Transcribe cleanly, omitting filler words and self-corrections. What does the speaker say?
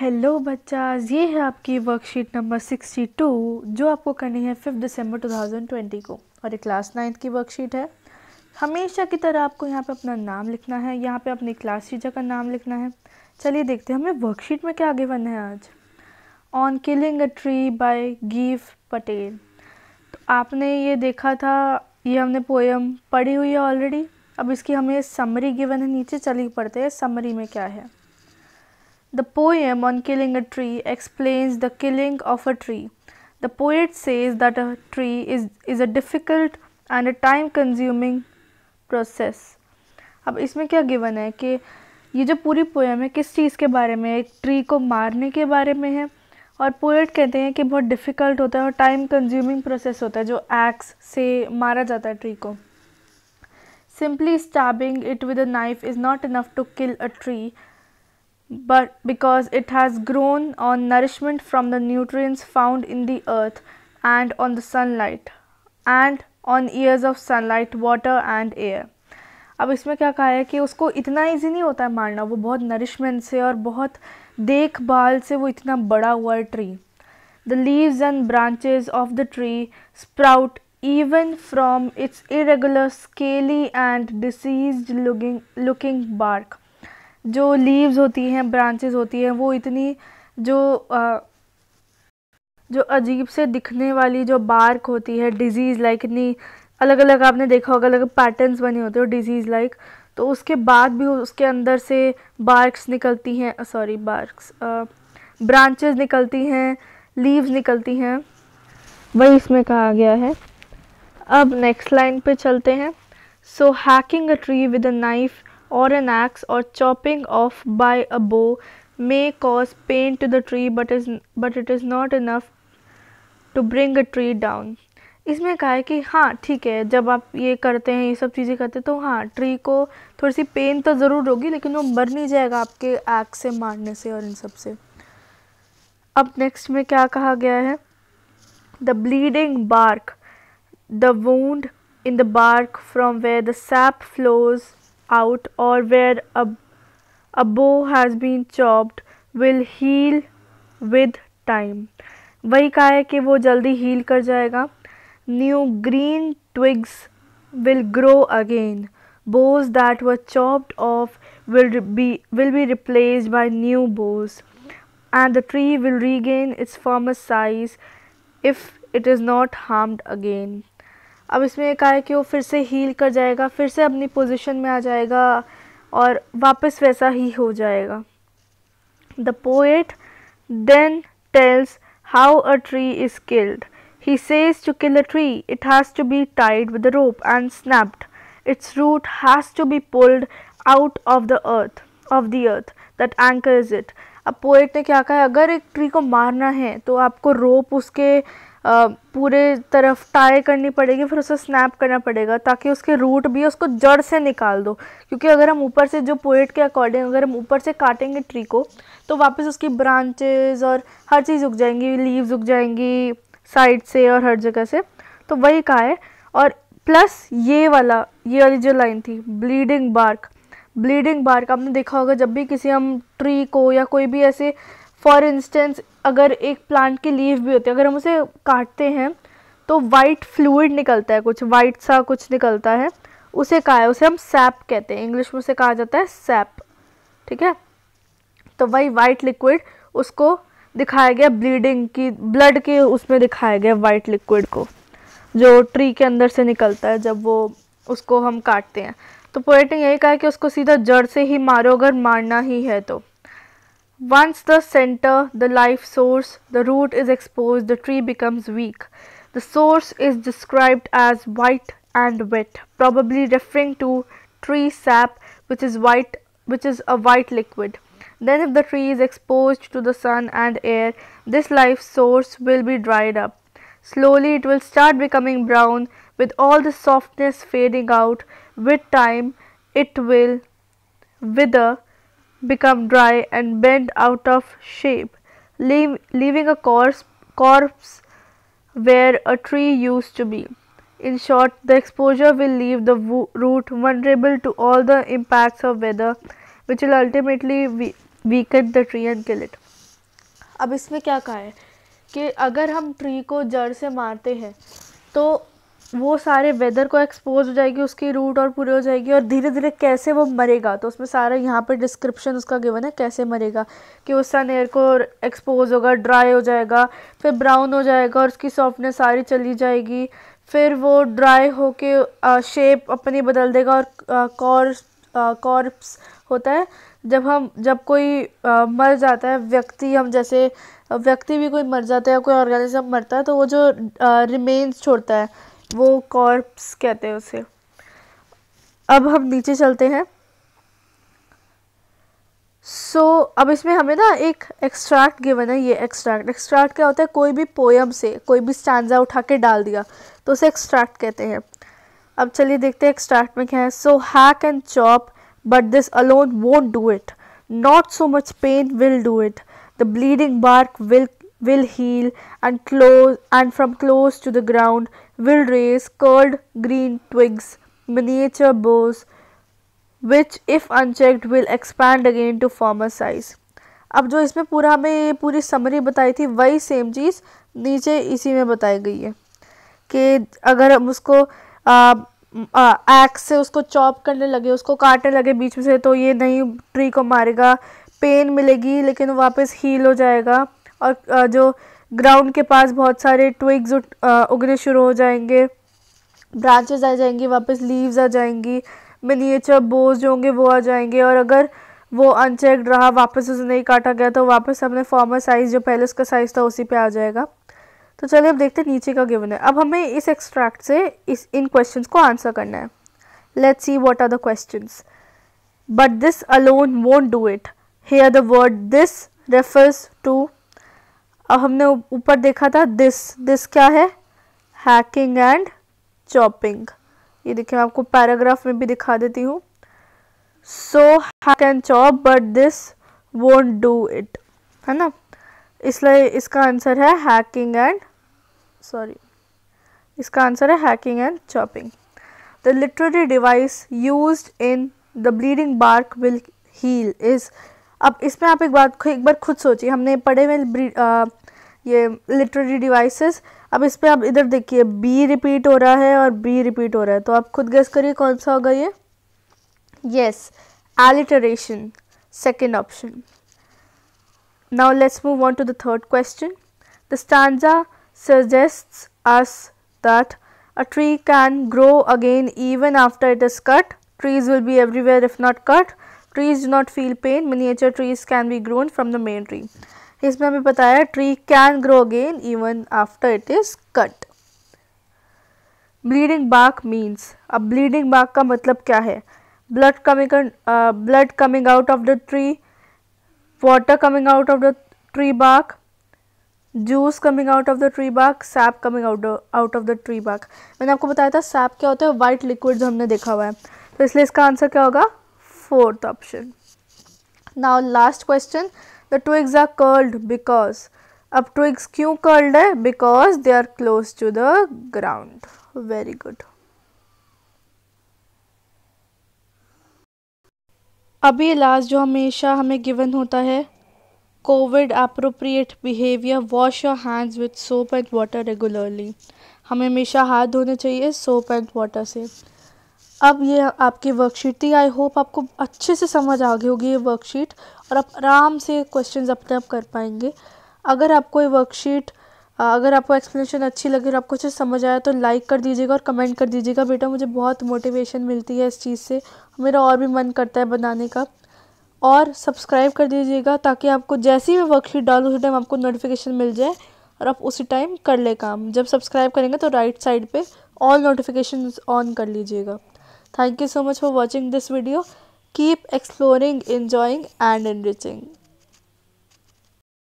Hello बच्चा, ये है आपकी वर्कशीट नंबर 62 जो आपको करनी है 5 दिसंबर 2020 को, और ये क्लास 9th की वर्कशीट है। हमेशा की तरह आपको यहाँ पे अपना नाम लिखना है, यहाँ पे अपनी क्लास टीचर का नाम लिखना है। चलिए देखते हैं हमें वर्कशीट में क्या गिवन है आज। On killing a tree bye give Patel. तो आपने ये देखा था, ये हमने पोएम पढ़ी हुई है ऑलरेडी। अब इसकी हमें समरी गिवन है नीचे, चलिए पढ़ते हैं समरी में क्या है। The poem on killing a tree explains the killing of a tree. The poet says that a tree is a difficult and a time-consuming process. अब इसमें क्या गिवन है कि ये जो पूरी पोएम है किस चीज़ के बारे में, एक ट्री को मारने के बारे में है। और पोएट कहते हैं कि बहुत डिफ़िकल्ट होता है और टाइम कंज्यूमिंग प्रोसेस होता है जो एक्स से मारा जाता है ट्री को। Simply stabbing it with a knife is not enough to kill a tree, but because it has grown on nourishment from the nutrients found in the earth and on the sunlight and on years of sunlight, water and air. अब इसमें क्या कहा है कि उसको इतना easy नहीं होता है मारना, वो बहुत नरिशमेंट से और बहुत देखभाल से वो इतना बड़ा हुआ है tree. The leaves and branches of the tree sprout even from its irregular, scaly and diseased looking bark. जो लीव्स होती हैं, ब्रांचेस होती हैं, वो इतनी जो अजीब से दिखने वाली जो बार्क होती है, डिजीज़ लाइक, इतनी अलग अलग आपने देखा होगा, अलग अलग पैटर्न्स बने होते हो डिजीज़ लाइक। तो उसके बाद भी उसके अंदर से बार्क्स निकलती हैं, ब्रांचेस निकलती हैं, लीव्स निकलती हैं, वही इसमें कहा गया है। अब नेक्स्ट लाइन पे चलते हैं। So hacking a tree with a knife or an axe or chopping off by a bow may cause pain to the tree, but it is not enough to bring a tree down. इसमें कहा है कि हाँ ठीक है, जब आप ये करते हैं, ये सब चीज़ें करते हैं, तो हाँ ट्री को थोड़ी सी पेन तो ज़रूर होगी, लेकिन वो मर नहीं जाएगा आपके एक्स से मारने से और इन सब से। अब नेक्स्ट में क्या कहा गया है। The bleeding bark, the wound in the bark from where the sap flows out or where a bow has been chopped will heal with time. वही कहा है कि वो जल्दी हील कर जाएगा। New green twigs will grow again. Boughs that were chopped off will be replaced by new boughs, and the tree will regain its former size if it is not harmed again. अब इसमें कहा है कि वो फिर से heal कर जाएगा, फिर से अपनी पोजीशन में आ जाएगा और वापस वैसा ही हो जाएगा। The poet then tells how a tree is killed. He says to kill a tree it has to be tied with a rope and snapped, its root has to be pulled out of the earth that anchors it. अब poet ने क्या कहा है, अगर एक tree को मारना है तो आपको रोप उसके पूरे तरफ टाई करनी पड़ेगी, फिर उसे स्नैप करना पड़ेगा ताकि उसके रूट भी उसको जड़ से निकाल दो। क्योंकि अगर हम ऊपर से, जो पोएट के अकॉर्डिंग, अगर हम ऊपर से काटेंगे ट्री को तो वापस उसकी ब्रांचेस और हर चीज़ उग जाएंगी, लीव्स उग जाएंगी साइड से और हर जगह से। तो वही कहा है। और प्लस ये वाली जो लाइन थी, ब्लीडिंग बार्क आपने देखा होगा, जब भी किसी हम ट्री को या कोई भी ऐसे, फॉर इंस्टेंस अगर एक प्लांट की लीफ भी होती है, अगर हम उसे काटते हैं तो वाइट फ्लूइड निकलता है, कुछ वाइट सा कुछ निकलता है, उसे कहा है, उसे हम सैप कहते हैं, इंग्लिश में उसे कहा जाता है सैप। ठीक है, तो वही वाइट लिक्विड उसको दिखाया गया, ब्लीडिंग की, ब्लड के उसमें दिखाया गया वाइट लिक्विड को, जो ट्री के अंदर से निकलता है जब वो उसको हम काटते हैं। तो पोएट ने यही कहा कि उसको सीधा जड़ से ही मारो अगर मारना ही है तो। Once the center, the life source, the root is exposed, the tree becomes weak. The source is described as white and wet, probably referring to tree sap, which is a white liquid. Then if the tree is exposed to the sun and air, this life source will be dried up. Slowly it will start becoming brown, with all the softness fading out. With time it will wither, become dry and bend out of shape, leaving a corpse where a tree used to be. In short, the exposure will leave the root vulnerable to all the impacts of weather, which will ultimately weaken the tree and kill it. अब इसमें क्या कहा है कि अगर हम tree को जड़ से मारते हैं तो वो सारे वेदर को एक्सपोज हो जाएगी, उसकी रूट और पूरी हो जाएगी, और धीरे धीरे कैसे वो मरेगा तो उसमें सारा यहाँ पे डिस्क्रिप्शन उसका गिवन है कैसे मरेगा, कि वो सन एयर को एक्सपोज होगा, ड्राई हो जाएगा, फिर ब्राउन हो जाएगा और उसकी सॉफ्टनेस सारी चली जाएगी, फिर वो ड्राई होके शेप अपनी बदल देगा और कॉर्प्स होता है जब कोई मर जाता है व्यक्ति, हम जैसे व्यक्ति भी कोई मर जाता है या कोई ऑर्गेनिज्म मरता है तो वो जो रिमेन्स छोड़ता है वो कॉर्प्स कहते हैं उसे। अब हम नीचे चलते हैं। अब इसमें हमें ना एक एक्सट्रैक्ट गिवन है। ये एक्सट्रैक्ट क्या होता है, कोई भी पोयम से कोई भी स्टैंजा उठा के डाल दिया तो उसे एक्सट्रैक्ट कहते हैं। अब चलिए देखते हैं एक्सट्रैक्ट में क्या है। So hack and chop but this alone won't do it, not so much pain will do it, the bleeding bark will heal and from close to the ground will raise curled green twigs, miniature boughs, which if unchecked will expand again to former size। अब जो इसमें पूरा हमें पूरी summary बताई थी वही same चीज़ नीचे इसी में बताई गई है कि अगर हम उसको एक्स से उसको चॉप करने लगे, उसको काटने लगे बीच में से, तो ये नई ट्री को मारेगा, पेन मिलेगी लेकिन वो वापस हील हो जाएगा, और जो ग्राउंड के पास बहुत सारे ट्विग्स उगने शुरू हो जाएंगे, ब्रांचेस आ जाएंगी, वापस लीव्स आ जाएंगी, मिनिएचर बोज जो होंगे वो आ जाएंगे, और अगर वो अनचेक्ड रहा, वापस उसे नहीं काटा गया तो वापस अपने फॉर्मर साइज़ जो पहले उसका साइज़ था उसी पे आ जाएगा। तो चलिए अब देखते हैं नीचे का गिवन है। अब हमें इस एक्सट्रैक्ट से इन क्वेश्चंस को आंसर करना है। Let's see what are the questions. But this alone won't do it, here the word this refers to. अब हमने ऊपर देखा था दिस क्या है, हैकिंग एंड चॉपिंग। ये देखिए मैं आपको पैराग्राफ में भी दिखा देती हूँ। So hack and chop but this won't do it, है ना, इसलिए इसका आंसर है hacking and chopping. The literary device used in the bleeding bark will heal is. अब इसमें आप एक बार खुद सोचिए, हमने पढ़े हुए ये लिटरेरी डिवाइसेस, अब इस पर आप इधर देखिए बी रिपीट हो रहा है और बी रिपीट हो रहा है, तो आप खुद गेस करिए कौन सा होगा ये। Yes, alliteration, second option. Now let's move on to the third question. The stanza suggests us that a tree can grow again even after it is cut. Trees will be everywhere if not cut. Trees do not feel pain. Miniature trees can be grown from the main tree. इसमें हमें बताया tree can grow again even after it is cut. Bleeding bark means, अब bleeding bark का मतलब क्या है, blood coming out of the tree, water coming out of the tree bark, juice coming out of the tree bark, sap coming out of the tree bark. मैंने आपको बताया था SAP क्या होता है, वाइट लिक्विड जो हमने देखा हुआ है, तो इसलिए इसका आंसर क्या होगा, fourth option. Now last question. The twigs are curled because, अब ट्विग्स क्यों कर्ल्ड है, because they are close to the ground. Very good. अभी लास्ट जो हमेशा हमें गिवन होता है, COVID appropriate behaviour, wash your hands with soap and water regularly. हमें हमेशा हाथ धोने चाहिए सोप एंड वाटर से। अब ये आपकी वर्कशीट थी, आई होप आपको अच्छे से समझ आ गई होगी ये वर्कशीट, और आप आराम से क्वेश्चंस अपने आप कर पाएंगे। अगर आपको ये वर्कशीट, अगर आपको एक्सप्लेनेशन अच्छी लगी और आपको अच्छे समझ आया तो लाइक कर दीजिएगा और कमेंट कर दीजिएगा। बेटा मुझे बहुत मोटिवेशन मिलती है इस चीज़ से, मेरा और भी मन करता है बनाने का। और सब्सक्राइब कर दीजिएगा ताकि आपको जैसी मैं वर्कशीट डालूँ उसी टाइम आपको नोटिफिकेशन मिल जाए और आप उसी टाइम कर ले काम। जब सब्सक्राइब करेंगे तो राइट साइड पे ऑल नोटिफिकेशंस ऑन कर लीजिएगा। Thank you so much for watching this video. Keep exploring, enjoying and enriching.